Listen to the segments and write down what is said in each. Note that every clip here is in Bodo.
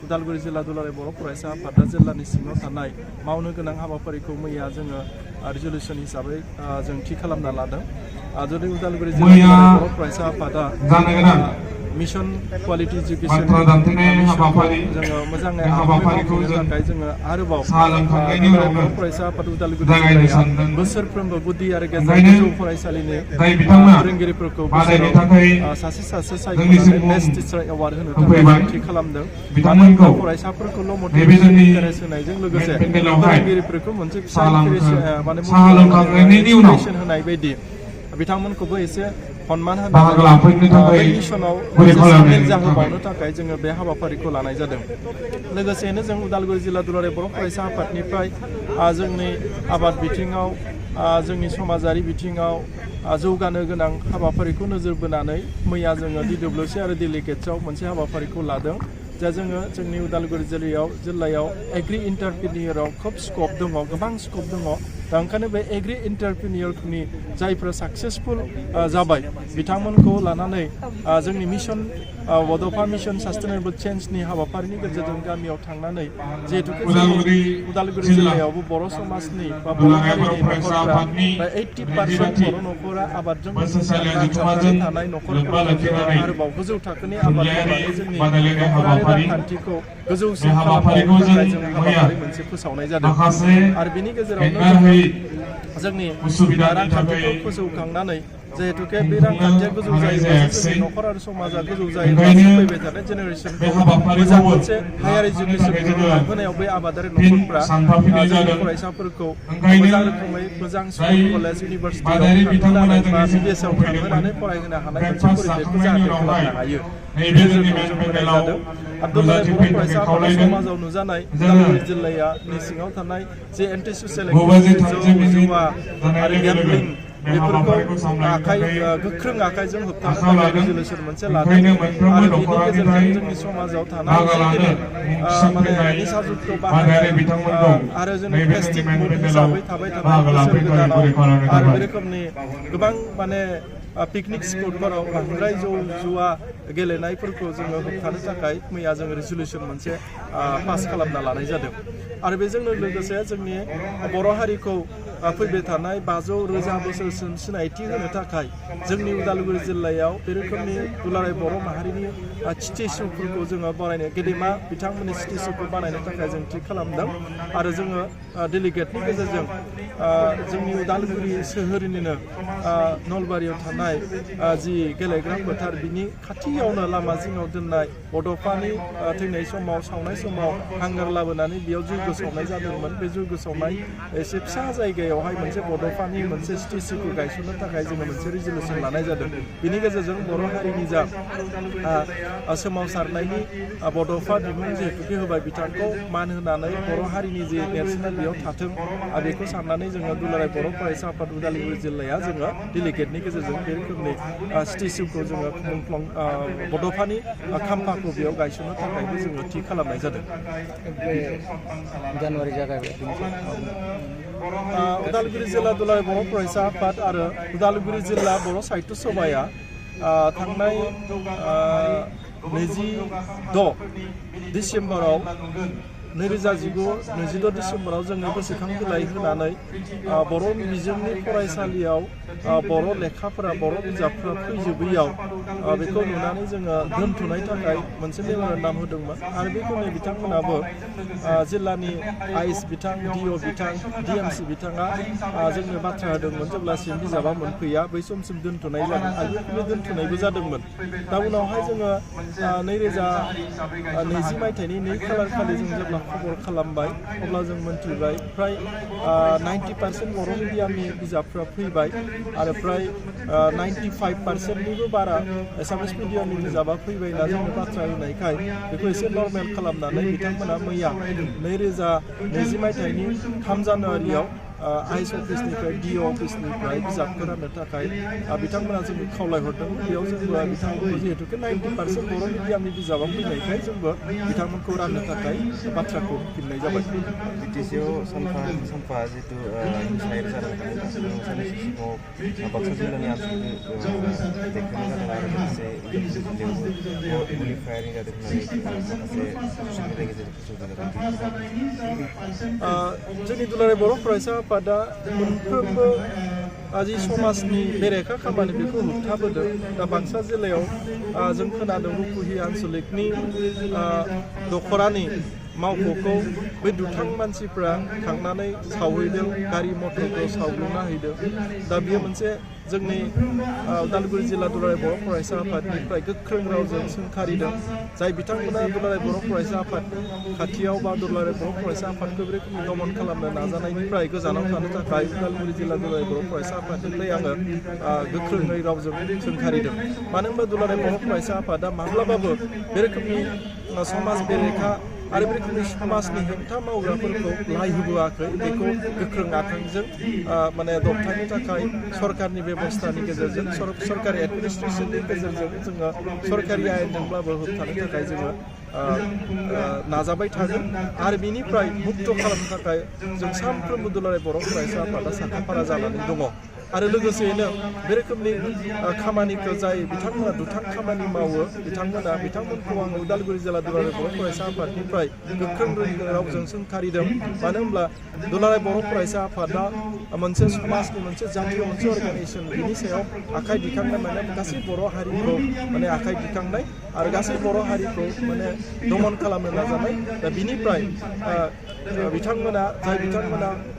उदालगुरि जिल्ला दुलाराय बर' फरायसा आफादा जिल्लानि सिङाव थानाय मावनो गोनां हाबाफारिखौ मैया जोङो रिजलिउसन हिसाबै जों थि खालामना लादों। जुदि उदालगुरि जिल्ला बर' फरायसा आफादा मिशन क्वालिटी इडुकेशन जोङो मोजाङै मावफुंनो थाखाय जोङो आरोबाव बर' फरायसा आफाद उदालगुरि जिल्लाया बोसोरफ्रोमबो गुदि आरो गेजेर गोजौ फरायसालिनि फोरोंगिरिफोरखौ बोसोराव सासे सायख'नानै बेस्ट टिचार एवार्ड होनो थाखाय थि खालामदों। मानो होनब्ला फरायसाफोरखौल' मटिभेसन इनकारेज होनायजों लोगोसे फोरोंगिरिफोरखौ मोनसे इन्सपिरेसन होनाय बायदि बिथांमोनखौबो एसे सन्मान होनानै मिशनाव सामिल जाहोबावनो थाखाय जोङो बे हाबाफारिखौ लानाय जादों। लोगोसेनो जों उदालगुरि जिल्ला दुलाराय बर' फरायसा आफादनिफ्राय जोंनि आबाद बिथिङाव जोंनि समाजारि बिथिङाव जौगानो गोनां हाबाफारिखौ नोजोर बोनानै मैया जोङो DWC आरो डेलिगेट्सआव मोनसे हाबाफारिखौ लादों। जा जोङो जोंनि उदालगुरि जिल्लायाव एग्रि इन्टारप्रिनियराव खोब स्कप दङ, गोबां स्कप दङ। दा ओंखायनो बे एग्रि इन्टारप्रिनियरनि जायफ्रा साक्सेसफुल जाबाय बिथांमोनखौ लानानै जोंनि मिशन बड'फा मिशन सास्टेनेबल चेन्जनि हाबाफारिनि गेजेरजों गामियाव थांनानै जिहेतु उदालगुरि जिल्लायावबो बर' समाजनि बा बर' हारिनि न'खरफ्रा 80% बर' न'खरा आबादजों नांथाबनानै थानाय न'खरफोराव आरोबाव गोजौ थाखोनि आबाद मावनानै जोंनि न'खरारि रांखान्थिखौ गोजौसिन खालामनो थाखाय जों हाबाफारि मोनसे फोसावनाय जादों। आरो बेनि गेजेरावनो जोंनि रांखान्थिखौ फोजौखांनानै जिहेतुके बे रांखान्थिया गोजौ जायोब्लासो जोंनि न'खर आरो समाजा गोजौ जायोब्लासो फैबाय थानाय जेनेरेसनखौ मोजां मोनसे हायार इडुकेसन होनायाव बै आबादारि न'खरफ्रा जोंनि फरायसाफोरखौ मोजां रोखोमै मोजां स्कुल कलेज इउनिभारसिटियाव थांहोनानै बा बिदेशआव थांहोनानै फरायहोनो हानाय मोनसे परिबेखौ जाहाथे खालामनो हायो बे नोजोरखौ जों होनाय जादों। दुलाराय बर' फरायसा आफादा समाजाव नुजानाय उदालगुरि जिल्लानि सिङाव थानाय जे एन्टि ससियेल एक्टिभिटि जुवा आरो गेम्बलिं बेफोरखौ गोख्रों आखाइजों होबथानो थाखाय रिजलिउसन मोनसे लादों। आरो बेनि गेजेरजों जोंनि समाजाव थानाय जिखिनि निसा जुक्त बाहायनाय आरो जोंनि प्लास्टिक मुड हिसाबै थाबाय थानाय बोसोर गोदानाव आरो बे रोखोमनि गोबां पिकनिक स्पटफोराव बांद्राय जौ जुवा गेलेनायफोरखौ जोङो होबथानो थाखाय मैया जों रिजलिउसन मोनसे पास खालामना लानाय जादों। आरो बेजोंनो लोगोसे जोंनि बर' हारिखौ फैबाय थानाय 500,000 बोसोरसिम सिनायथि होनो थाखाय जोंनि उदालगुरि जिल्लायाव बे रोखोमनि दुलाराय बर' माहारिनि स्टेचुफोरखौ जोङो बानायनो गेदेमा बिथांमोननि स्टेचुखौ बानायनो थाखाय जों थि खालामदों। आरो जोङो डेलिगेटनि गेजेरजों जोंनि उदालगुरि सोहोरनिनो नलबारियाव थानाय जि गेलेग्रा फोथार बिनि खाथियावनो लामा जिङाव दोननाय बड'फानि थैनाय समाव सावनाय समाव हांगार लाबोनानै बेयाव जयग' सावनाय जादोंमोन। बे जयग' सावनाय एसे फिसा जायगायावहाय मोनसे बड'फानि मोनसे स्टेचुखौ गायसननो थाखाय जोङो मोनसे रिजलिउसन लानाय जादों। बिनि गेजेरजों बर' हारिनि जा सोमावसारनायनि बड'फा बिमुं जिहेतुके होबाय बिथांखौ मान होनानै बर' हारिनि जे नेरसोना बेयाव थाथों बेखौ साननानै जोङो दुलाराय बर' फरायसा आफाद उदालगुरि जिल्लाया जोङो डेलिगेटनि गेजेरजों बे रोखोमनि स्टेचुखौ जोङो मुंख्लं बड'फानि खाम्फाखौ बेयाव गायसननो थाखायबो जोङो थि खालामनाय जादों। जानुवारि जागायबाय उदालगुरि जिल्ला दुलाराय बर' फरायसा आफाद आरो उदालगुरि जिल्ला बर' साहित्य सभाया थांनाय 26 डिसेम्बराव 2019 डिसेम्बराव जोङो गोसोखां बिलाइ होनानै बर' बिजोंनि फरायसालियाव बर' लेखाफोरा बर' बिजाबफोरा फैजोबैयाव बेखौ नुनानै जोङो दोनथ'नाय थाखाय मोनसे मेम'रेन्डाम होदोंमोन। आरो बेखौनो बिथांमोनाबो जिल्लानि आइस बिथां DO बिथां DMC बिथाङा जोंनो बाथ्रा होदोंमोन जेब्लासिम बिजाबा मोनफैया बै समसिम दोनथ'नाय जागोन आरो बेखौनो दोनथ'नायबो जादोंमोन। दा उनावहाय जोङो 2020 मायथाइनि 2 खालार खालि जों जेब्ला खबर खालामबाय अब्ला जों मोनथिबाय फ्राय 90% बर' मिडियामनि बिजाबफ्रा फैबाय आरो फ्राय 95%निबो बारा एसामिस मिडियामनि बिजाबा फैबाय होनना जोंनो बाथ्रा होनायखाय बेखौ एसे नर्मेल खालामनानै बिथांमोना मैया 2020 मायथाइनि 3 जानुवारियाव आइस अफिसनिफ्राय DO अफिसनिफ्राय बिजाबखौ राननो थाखाय बिथांमोना जोंखौ खावलायहरदोंमोन। बेयाव जोंबो बिथांमोनखौ जिहेतुके 90% बर' मिडियामनि बिजाबा फैनायखाय जोंबो बिथांमोनखौ राननो थाखाय बाथ्राखौ फिननाय जाबाय। बिटिसिआव सानफा जितु हिंसायारि जादों बाक्सा जिल्लानि आनसलिक देखोनाय जादों आरो लोगोसे उदालगुरि जिल्लायावबो फायारिं जादों होननानै माखासे ससियेल जोंनि दुलाराय बर' फरायसा आफादा मोनफ्रोमबो जि समाजनि बेरेखा खामानि बेखौ होबथाबोदों दा बाक्सा जिल्लायाव जों खोनादों रुपुहि आन्सलिकनि दख'रानि मावख'खौ बै दुथां मानसिफ्रा थांनानै सावहैदों गारि मथरखौ सावग्लुंना हैदों दा बेयो मोनसे जोंनि उदालगुरि जिल्ला दुलाराय बर' फरायसा आफादनिफ्राय गोख्रों रावजों सोंखारिदों जाय बिथांमोना दुलाराय बर' फरायसा आफादनि खाथियाव बा दुलाराय बर' फरायसा आफादखौ बे रोखोमनि दमन खालामनो नाजानायनिफ्राय गोजानाव थानो थाखाय उदालगुरि जिल्ला दुलाराय बर' फरायसा आफादनिफ्राय आङो गोख्रोङै रावजों सोंखारिदों मानो होनबा दुलाराय बर' फरायसा आफादा माब्लाबाबो बे रोखोमनि समाज बेरेखा आरो बे रोखोमनि समाजनि हेंथा मावग्राफोरखौ लाय होबोआखै बेखौ गोख्रों आखाइजों माने दबथायनो थाखाय सरकारनि बेबस्थानि गेजेरजों सरकारि एडमिनिस्ट्रेसननि गेजेरजों जोङो सरकारि आयेनजोंब्लाबो होबथानो थाखाय जोङो नाजाबाय थागोन आरो बिनिफ्राय मुक्त खालामनो थाखाय जों साफ्रोमबो दुलाराय बर' फरायसा आफादा साखाफारा जानानै दङ आरो लोगोसेयैनो बे रोखोमनि खामानिखौ जाय बिथांमोना दुथां खामानि मावो बिथांमोनखौ आं उदालगुरि जिल्ला दुलाराय बर' फरायसा आफादनिफ्राय गोख्रों रावजों सोंखारिदों मानो होनब्ला दुलाराय बर' फरायसा आफादा मोनसे समाजनि मोनसे जातीय मोनसे अर्गानाइजेसन बिनि सायाव आखाइ दिखांनाय माने गासै बर' हारिखौ माने आखाइ दिखांनाय आरो गासै बर' हारिखौ माने दमन खालामनो नाजानाय दा बिनिफ्राय बिथांमोना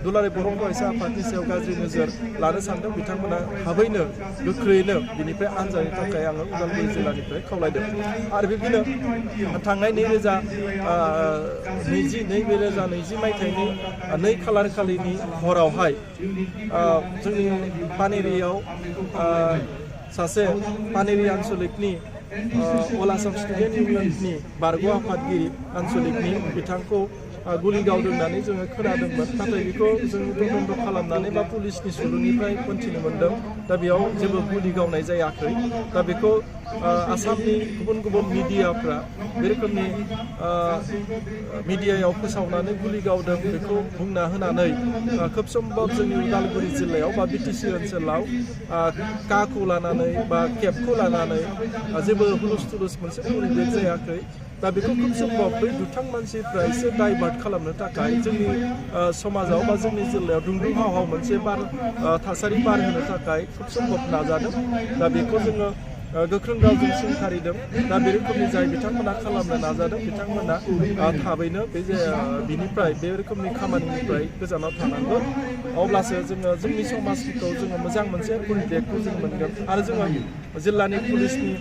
दुलाराय बर' फरायसा आफादनि सायाव गाज्रि नोजोर लानो सानदों बिथांमोना थाबैनो गोख्रैयैनो बिनिफ्राय आनजादनि थाखाय आङो उदालगुरि जिल्लानिफ्राय खावलायदों आरो बिदिनो थांनाय 2020 मायथाइनि 2 खालार खालिनि हरावहाय जोंनि पानेरियाव सासे पानेरि आन्सलिकनि अल आसाम स्टुडेन्ट इउनियननि बारग' आफादगिरि आन्सलिकनि बिथांखौ गुलि गावदों होननानै जोङो खोनादोंमोन नाथाय बेखौ जों तदन्त खालामनानै बा पुलिसनि सुलुंनिफ्राय मोनथिनो मोन्दों दा बेयाव जेबो गुलि गावनाय जायाखै दा बेखौ आसामनि गुबुन मिडियाफ्रा बे रोखोमनि मिडियायाव फोसावनानै गुलि गावदों बेखौ बुंना होनानै खोब सम्भब जोंनि उदालगुरि जिल्लायाव बा बिटिसि ओनसोलाव काखौ लानानै बा केबखौ लानानै जेबो हुलुस थुलुस मोनसे परिबेक जायाखै दा बेखौ खोब सम्भब बै दुथां मानसिफ्रा एसे डाइभार्ट खालामनो थाखाय जोंनि समाजाव बा जोंनि जिल्लायाव दुंदुं हाव मोनसे थासारि बार होनो थाखाय खोब सम्भब नाजादों दा बेखौ जोङो गोख्रों रावजों सोंखारिदों दा बे रोखोमनि जाय बिथांमोना खालामनो नाजादों बिथांमोना थाबैनो बिनिफ्राय बे रोखोमनि खामानिनिफ्राय गोजानाव थानांगोन अब्लासो जोङो जोंनि समाजखौ जोङो मोजां मोनसे परिबेकखौ जों मोनगोन आरो जोङो जिल्लानि पुलिसनि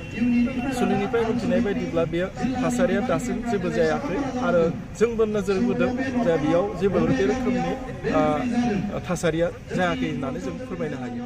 सुलुंनिफ्राय मिथिनाय बायदिब्ला बे थासारिया दासिम जेबो जायाखै आरो जोंबो नोजोर होदों जे बेयाव जेबो बे रोखोमनि थासारिया जायाखै होननानै जों फोरमायनो हायो